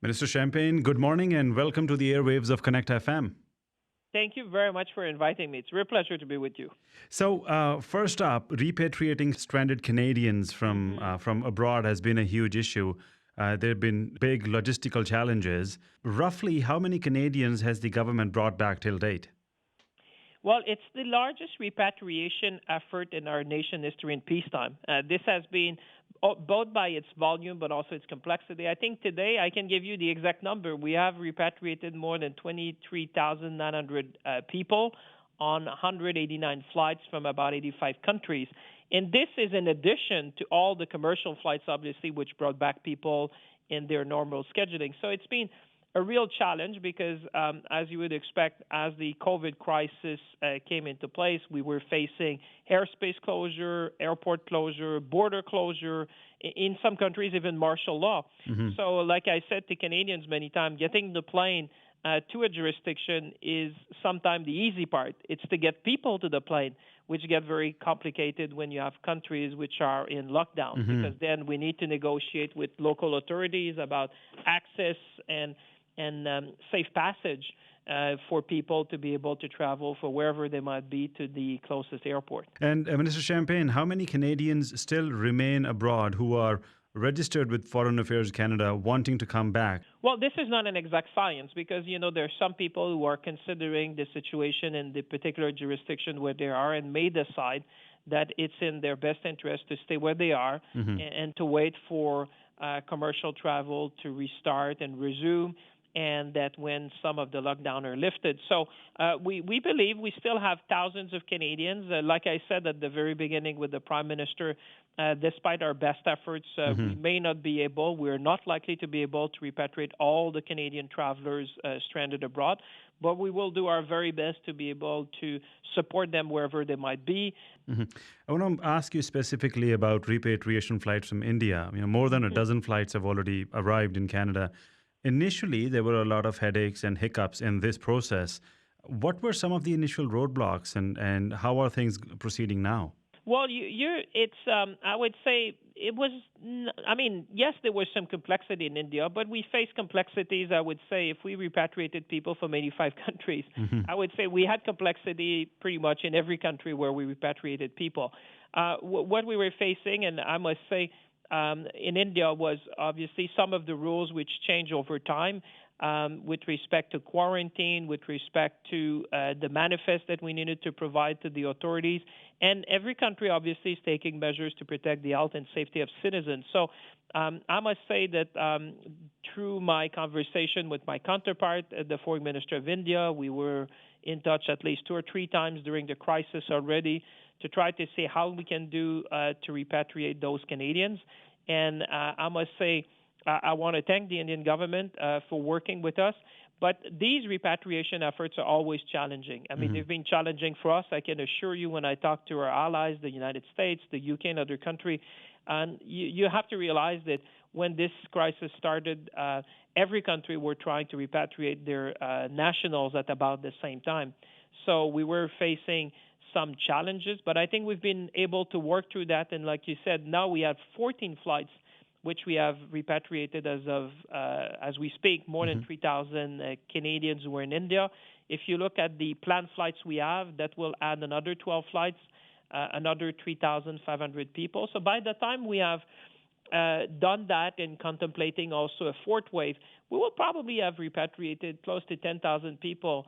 Minister Champagne, good morning and welcome to the airwaves of Connect FM. Thank you very much for inviting me. It's a real pleasure to be with you. So, first up, repatriating stranded Canadians from abroad has been a huge issue. There have been big logistical challenges. Roughly, how many Canadians has the government brought back till date? Well, it's the largest repatriation effort in our nation history in peacetime. This has been both by its volume but also its complexity. I think today I can give you the exact number. We have repatriated more than 23,900 people on 189 flights from about 85 countries. And this is in addition to all the commercial flights, obviously, which brought back people in their normal scheduling. So it's been a real challenge because, as you would expect, as the COVID crisis came into place, we were facing airspace closure, airport closure, border closure, in some countries, even martial law. So, like I said to Canadians many times, getting the plane to a jurisdiction is sometimes the easy part. It's to get people to the plane, which get very complicated when you have countries which are in lockdown, because then we need to negotiate with local authorities about access and safe passage for people to be able to travel for wherever they might be to the closest airport. And Minister Champagne, how many Canadians still remain abroad who are registered with Foreign Affairs Canada wanting to come back? Well, this is not an exact science because, there are some people who are considering the situation in the particular jurisdiction where they are and may decide that it's in their best interest to stay where they are and to wait for commercial travel to restart and resume, and that when some of the lockdown are lifted. So we believe we still have thousands of Canadians. Like I said at the very beginning with the Prime Minister, despite our best efforts, we may not be able, we're not likely to be able to repatriate all the Canadian travelers stranded abroad, but we will do our very best to be able to support them wherever they might be. I want to ask you specifically about repatriation flights from India. More than a dozen flights have already arrived in Canada. Initially, there were a lot of headaches and hiccups in this process. What were some of the initial roadblocks and how are things proceeding now? Well, I would say it was, yes, there was some complexity in India, but we faced complexities, I would say, if we repatriated people from 85 countries. I would say we had complexity pretty much in every country where we repatriated people. What we were facing, and I must say, in India was obviously some of the rules which change over time with respect to quarantine, with respect to the manifest that we needed to provide to the authorities. And every country obviously is taking measures to protect the health and safety of citizens. So I must say that through my conversation with my counterpart, the Foreign Minister of India, we were in touch at least 2 or 3 times during the crisis already to try to see how we can do to repatriate those Canadians. And I must say, I want to thank the Indian government for working with us. But these repatriation efforts are always challenging. They've been challenging for us. I can assure you when I talk to our allies, the United States, the UK, and other countries, and you have to realize that when this crisis started, every country were trying to repatriate their nationals at about the same time. So we were facing some challenges, but I think we've been able to work through that. And like you said, now we have 14 flights which we have repatriated as we speak, more than 3,000 Canadians who are in India. If you look at the planned flights we have, that will add another 12 flights, another 3,500 people. So by the time we have done that and contemplating also a fourth wave, we will probably have repatriated close to 10,000 people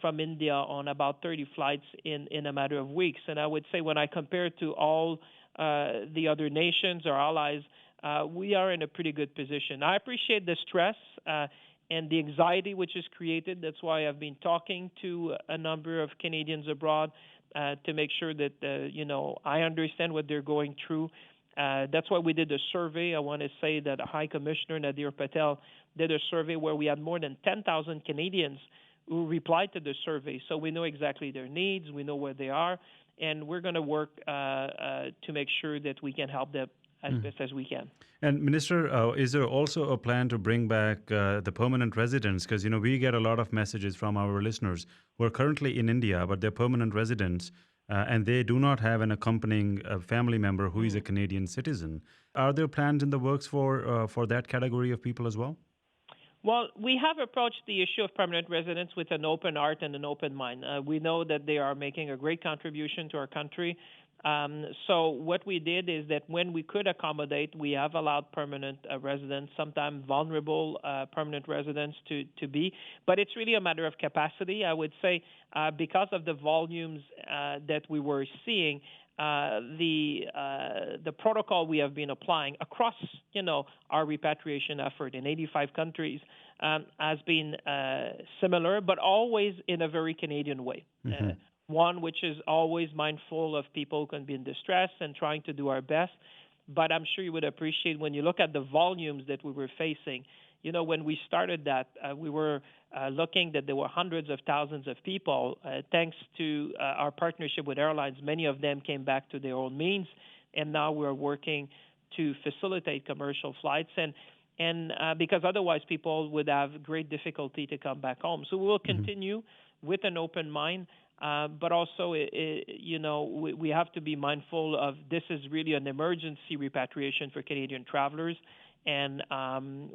from India on about 30 flights in a matter of weeks. And I would say when I compare to all the other nations or allies, we are in a pretty good position. I appreciate the stress and the anxiety which is created. That's why I've been talking to a number of Canadians abroad to make sure that, I understand what they're going through. That's why we did a survey. I want to say that High Commissioner Nadir Patel did a survey where we had more than 10,000 Canadians who replied to the survey. So we know exactly their needs, we know where they are, and we're going to work to make sure that we can help them as best as we can. And Minister, is there also a plan to bring back the permanent residents? Because, we get a lot of messages from our listeners who are currently in India, but they're permanent residents and they do not have an accompanying family member who is a Canadian citizen. Are there plans in the works for that category of people as well? Well, we have approached the issue of permanent residents with an open heart and an open mind. We know that they are making a great contribution to our country. So what we did is that when we could accommodate, we have allowed permanent residents, sometimes vulnerable permanent residents to be. But it's really a matter of capacity. I would say because of the volumes that we were seeing, the protocol we have been applying across, our repatriation effort in 85 countries has been similar, but always in a very Canadian way. Mm-hmm. One which is always mindful of people who can be in distress and trying to do our best. But I'm sure you would appreciate when you look at the volumes that we were facing. When we started that, we were looking that there were hundreds of thousands of people. Thanks to our partnership with airlines, many of them came back to their own means, and now we're working to facilitate commercial flights. And because otherwise people would have great difficulty to come back home. So we will continue with an open mind. But also, we have to be mindful of this is really an emergency repatriation for Canadian travelers, and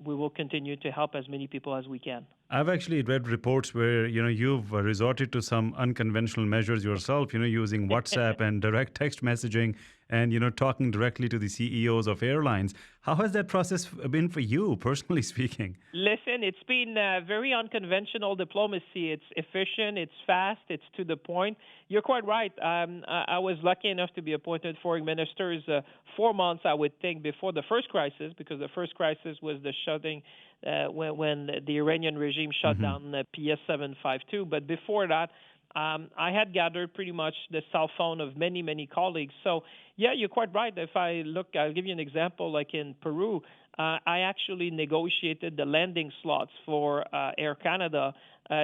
we will continue to help as many people as we can. I've actually read reports where, you've resorted to some unconventional measures yourself, using WhatsApp and direct text messaging and, talking directly to the CEOs of airlines. How has that process been for you, personally speaking? Listen, it's been very unconventional diplomacy. It's efficient, it's fast, it's to the point. You're quite right. I was lucky enough to be appointed foreign minister 4 months, I would think, before the first crisis, because the first crisis was the shutting when the Iranian regime shut down PS 752. But before that, I had gathered pretty much the cell phone of many, many colleagues. So, yeah, you're quite right. If I look, I'll give you an example. Like in Peru, I actually negotiated the landing slots for Air Canada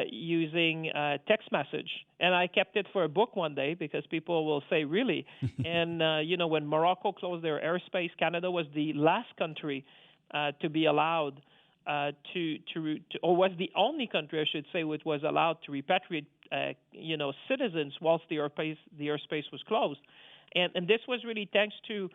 using text message. And I kept it for a book one day because people will say, really? And, when Morocco closed their airspace, Canada was the last country to be allowed or was the only country, I should say, which was allowed to repatriate, citizens whilst the airspace was closed. And this was really thanks to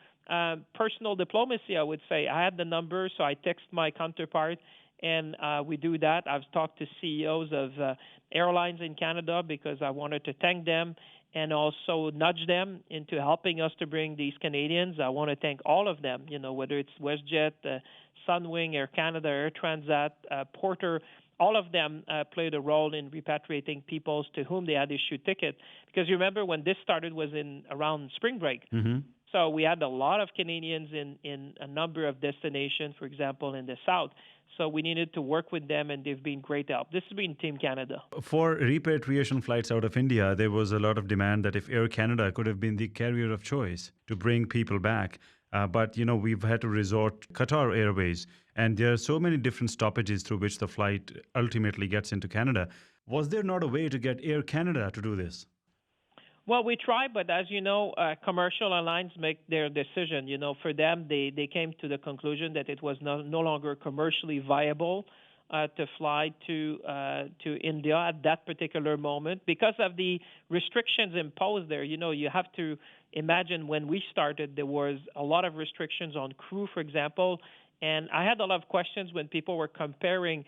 personal diplomacy, I would say. I had the number, so I text my counterpart, and we do that. I've talked to CEOs of airlines in Canada because I wanted to thank them and also nudge them into helping us to bring these Canadians. I want to thank all of them, whether it's WestJet, Sunwing, Air Canada, Air Transat, Porter. All of them played a role in repatriating people to whom they had issued tickets. Because you remember when this started was around spring break. Mm-hmm. So we had a lot of Canadians in a number of destinations, for example, in the South. So we needed to work with them, and they've been great help. This has been Team Canada. For repatriation flights out of India, there was a lot of demand that if Air Canada could have been the carrier of choice to bring people back. But, we've had to resort to Qatar Airways, and there are so many different stoppages through which the flight ultimately gets into Canada. Was there not a way to get Air Canada to do this? Well, we tried, but as you know, commercial airlines make their decision. For them, they came to the conclusion that it was no longer commercially viable to fly to India at that particular moment because of the restrictions imposed there. You have to imagine when we started, there was a lot of restrictions on crew, for example. And I had a lot of questions when people were comparing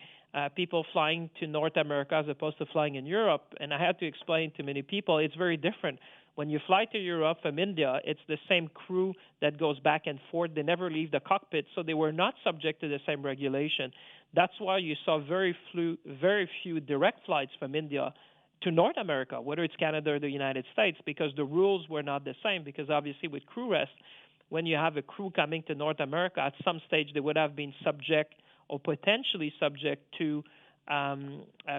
people flying to North America as opposed to flying in Europe. And I had to explain to many people it's very different. When you fly to Europe from India, it's the same crew that goes back and forth. They never leave the cockpit, so they were not subject to the same regulation. That's why you saw very few direct flights from India to North America, whether it's Canada or the United States, because the rules were not the same. Because obviously with crew rest, when you have a crew coming to North America, at some stage they would have been subject or potentially subject to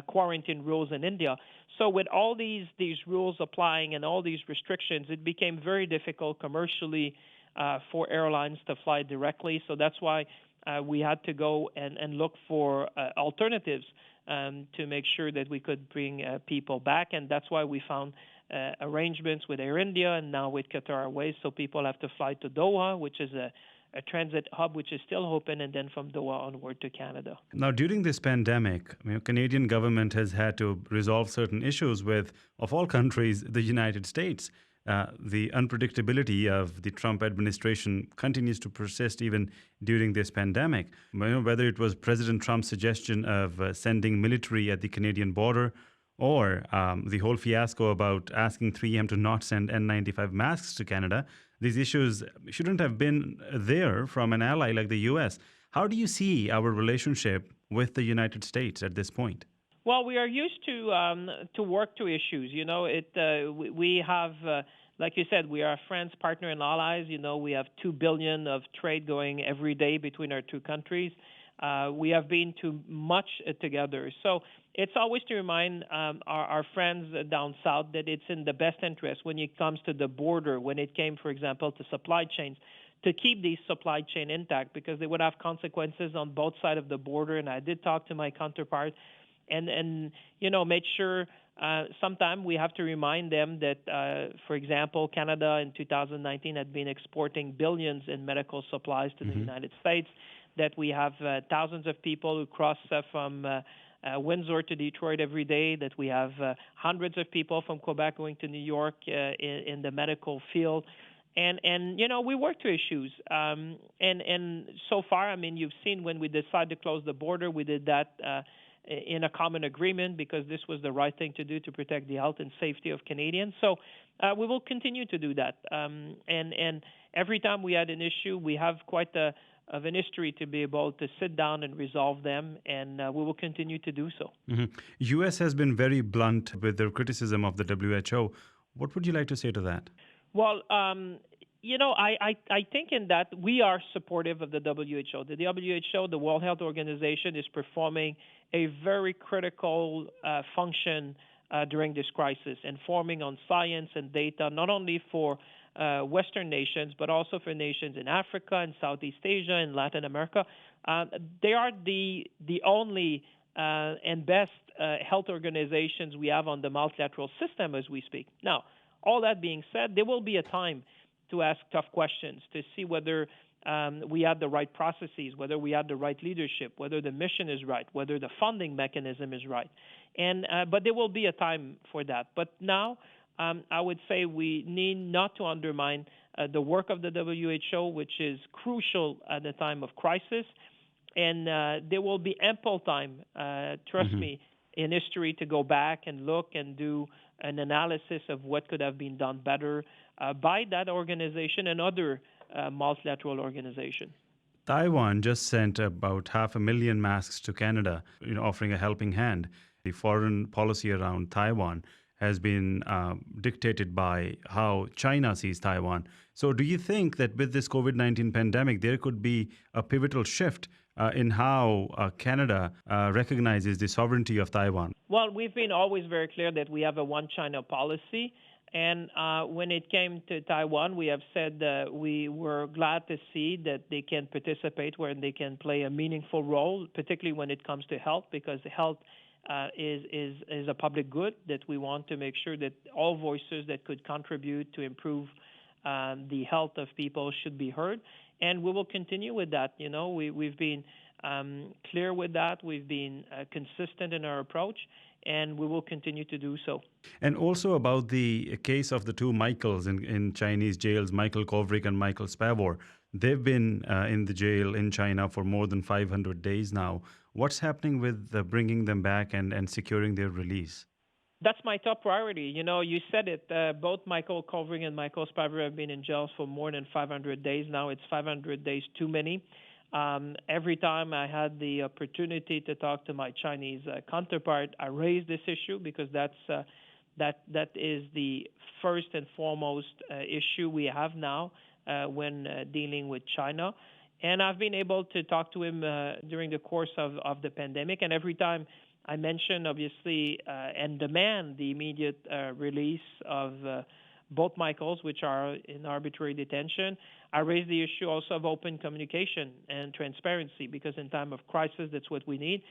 quarantine rules in India. So with all these rules applying and all these restrictions, it became very difficult commercially for airlines to fly directly. So that's why we had to go and look for alternatives to make sure that we could bring people back. And that's why we found arrangements with Air India and now with Qatar Airways. So people have to fly to Doha, which is a transit hub which is still open, and then from Doha onward to Canada. Now, during this pandemic, Canadian government has had to resolve certain issues with, of all countries, the United States. the unpredictability of the Trump administration continues to persist even during this pandemic. Whether it was President Trump's suggestion of sending military at the Canadian border, or the whole fiasco about asking 3M to not send N95 masks to Canada, these issues shouldn't have been there from an ally like the US. How do you see our relationship with the United States at this point? Well, we are used to work to issues. We have, like you said, we are friends, partner, and allies. We have $2 billion of trade going every day between our two countries. We have been to much together. So it's always to remind our friends down south that it's in the best interest when it comes to the border, when it came, for example, to supply chains, to keep these supply chain intact, because they would have consequences on both sides of the border. And I did talk to my counterpart and make sure sometime we have to remind them that, for example, Canada in 2019 had been exporting billions in medical supplies to the United States, that we have thousands of people who cross from Windsor to Detroit every day, that we have hundreds of people from Quebec going to New York in the medical field. And we work to issues. And so far, I mean, you've seen when we decided to close the border, we did that in a common agreement because this was the right thing to do to protect the health and safety of Canadians. So we will continue to do that. And every time we had an issue, we have quite of an history to be able to sit down and resolve them, and we will continue to do so. U.S. has been very blunt with their criticism of the WHO. What would you like to say to that? Well, I think in that we are supportive of the WHO. The WHO, the World Health Organization, is performing a very critical function during this crisis, informing on science and data, not only for Western nations, but also for nations in Africa and Southeast Asia and Latin America. They are the only and best health organizations we have on the multilateral system as we speak. Now, all that being said, there will be a time to ask tough questions, to see whether we have the right processes, whether we have the right leadership, whether the mission is right, whether the funding mechanism is right. But there will be a time for that. But now, I would say we need not to undermine the work of the WHO, which is crucial at the time of crisis. And there will be ample time, trust me, in history to go back and look and do an analysis of what could have been done better by that organization and other multilateral organizations. Taiwan just sent about 500,000 masks to Canada, offering a helping hand. The foreign policy around Taiwan has been dictated by how China sees Taiwan. So do you think that with this COVID-19 pandemic, there could be a pivotal shift in how Canada recognizes the sovereignty of Taiwan? Well, we've been always very clear that we have a one China policy. And when it came to Taiwan, we have said we were glad to see that they can participate, where they can play a meaningful role, particularly when it comes to health, because health is a public good, that we want to make sure that all voices that could contribute to improve the health of people should be heard. And we will continue with that. We've been clear with that. We've been consistent in our approach, and we will continue to do so. And also about the case of the two Michaels in Chinese jails, Michael Kovrig and Michael Spavor. They've been in the jail in China for more than 500 days now. What's happening with bringing them back and securing their release? That's my top priority. You said it. Both Michael Kovrig and Michael Spavor have been in jail for more than 500 days now. It's 500 days too many. Every time I had the opportunity to talk to my Chinese counterpart, I raised this issue because that is the first and foremost issue we have now when dealing with China. And I've been able to talk to him during the course of the pandemic. And every time I mention, obviously, and demand the immediate release of both Michaels, which are in arbitrary detention, I raise the issue also of open communication and transparency, because in time of crisis, that's what we need.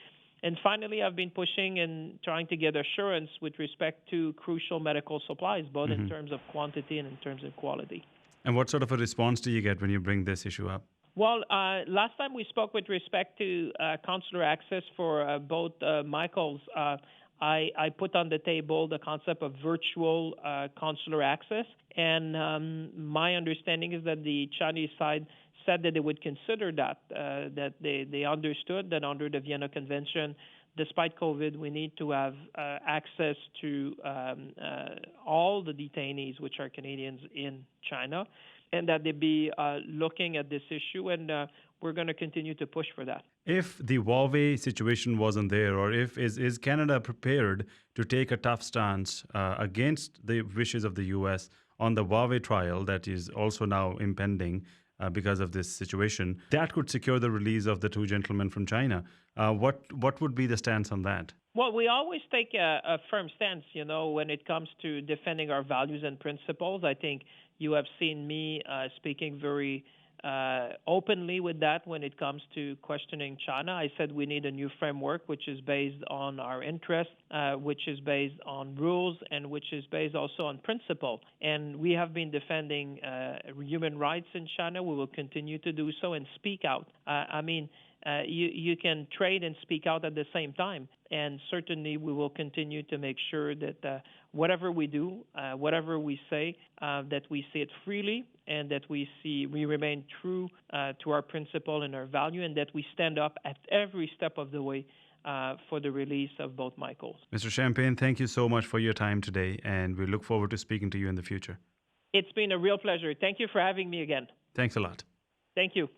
And finally, I've been pushing and trying to get assurance with respect to crucial medical supplies, both in terms of quantity and in terms of quality. And what sort of a response do you get when you bring this issue up? Well, last time we spoke with respect to consular access for both Michaels, I put on the table the concept of virtual consular access. And my understanding is that the Chinese side said that they would consider that, that they understood that under the Vienna Convention, despite COVID, we need to have access to all the detainees, which are Canadians in China, and that they be looking at this issue, and we're going to continue to push for that. If the Huawei situation wasn't there, or if is Canada prepared to take a tough stance against the wishes of the U.S. on the Huawei trial that is also now impending because of this situation, that could secure the release of the two gentlemen from China. What would be the stance on that? Well, we always take a firm stance, when it comes to defending our values and principles. I think you have seen me speaking very openly with that when it comes to questioning China. I said we need a new framework which is based on our interests, which is based on rules, and which is based also on principle. And we have been defending human rights in China. We will continue to do so and speak out. You can trade and speak out at the same time. And certainly we will continue to make sure that whatever we do, whatever we say, that we say it freely, and that we remain true to our principle and our value, and that we stand up at every step of the way for the release of both Michaels. Mr. Champagn, thank you so much for your time today, and we look forward to speaking to you in the future. It's been a real pleasure. Thank you for having me again. Thanks a lot. Thank you.